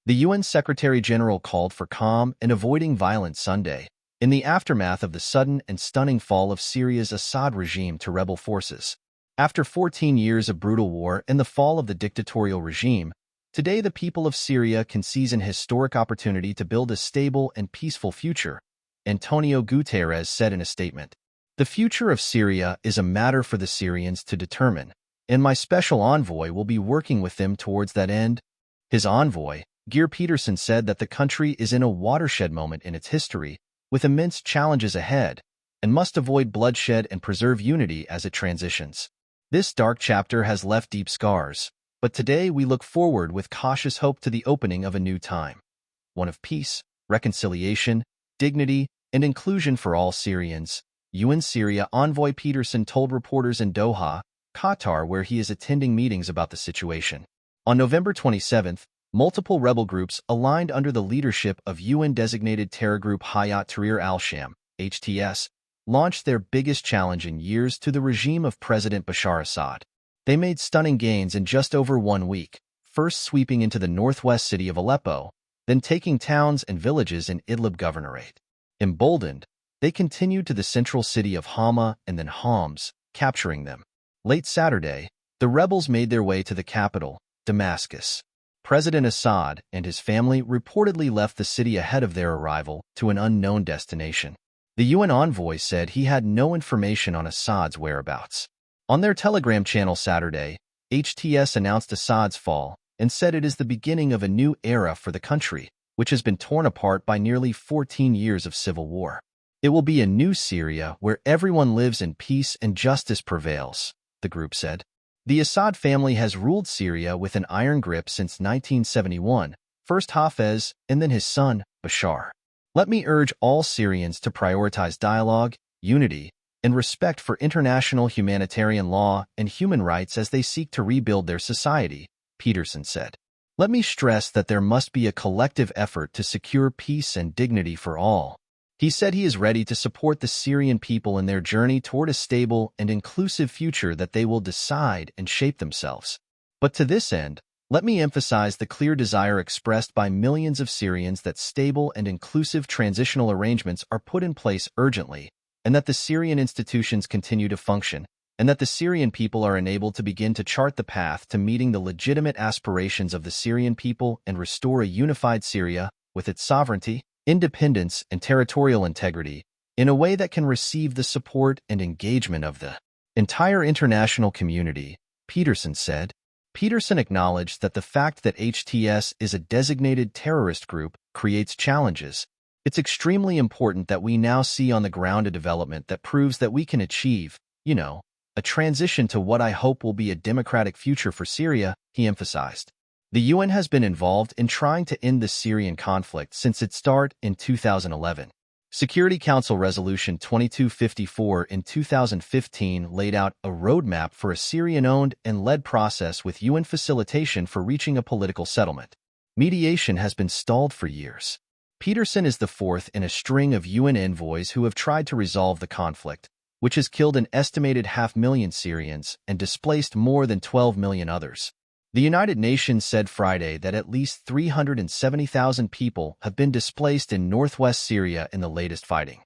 The UN Secretary-General called for calm and avoiding violence Sunday, in the aftermath of the sudden and stunning fall of Syria's Assad regime to rebel forces. After 14 years of brutal war and the fall of the dictatorial regime, today the people of Syria can seize an historic opportunity to build a stable and peaceful future, Antonio Guterres said in a statement. The future of Syria is a matter for the Syrians to determine, and my special envoy will be working with them towards that end. His envoy, Geir Peterson, said that the country is in a watershed moment in its history, with immense challenges ahead, and must avoid bloodshed and preserve unity as it transitions. This dark chapter has left deep scars, but today we look forward with cautious hope to the opening of a new time, one of peace, reconciliation, dignity, and inclusion for all Syrians, UN Syria envoy Peterson told reporters in Doha, Qatar, where he is attending meetings about the situation. On November 27, multiple rebel groups aligned under the leadership of UN-designated terror group Hayat Tahrir al-Sham, HTS, launched their biggest challenge in years to the regime of President Bashar Assad. They made stunning gains in just over 1 week, first sweeping into the northwest city of Aleppo, then taking towns and villages in Idlib Governorate. Emboldened, they continued to the central city of Hama and then Homs, capturing them. Late Saturday, the rebels made their way to the capital, Damascus. President Assad and his family reportedly left the city ahead of their arrival to an unknown destination. The UN envoy said he had no information on Assad's whereabouts. On their Telegram channel Saturday, HTS announced Assad's fall and said it is the beginning of a new era for the country, which has been torn apart by nearly 14 years of civil war. It will be a new Syria where everyone lives in peace and justice prevails, the group said. The Assad family has ruled Syria with an iron grip since 1971, first Hafez and then his son, Bashar. Let me urge all Syrians to prioritize dialogue, unity, and respect for international humanitarian law and human rights as they seek to rebuild their society, Peterson said. Let me stress that there must be a collective effort to secure peace and dignity for all. He said he is ready to support the Syrian people in their journey toward a stable and inclusive future that they will decide and shape themselves. But to this end, let me emphasize the clear desire expressed by millions of Syrians that stable and inclusive transitional arrangements are put in place urgently, and that the Syrian institutions continue to function, and that the Syrian people are enabled to begin to chart the path to meeting the legitimate aspirations of the Syrian people and restore a unified Syria, with its sovereignty, independence, and territorial integrity, in a way that can receive the support and engagement of the entire international community, Peterson said. Peterson acknowledged that the fact that HTS is a designated terrorist group creates challenges. It's extremely important that we now see on the ground a development that proves that we can achieve, a transition to what I hope will be a democratic future for Syria, he emphasized. The UN has been involved in trying to end the Syrian conflict since its start in 2011. Security Council Resolution 2254 in 2015 laid out a roadmap for a Syrian-owned and led process with UN facilitation for reaching a political settlement. Mediation has been stalled for years. Peterson is the fourth in a string of UN envoys who have tried to resolve the conflict, which has killed an estimated 500,000 Syrians and displaced more than 12 million others. The United Nations said Friday that at least 370,000 people have been displaced in northwest Syria in the latest fighting.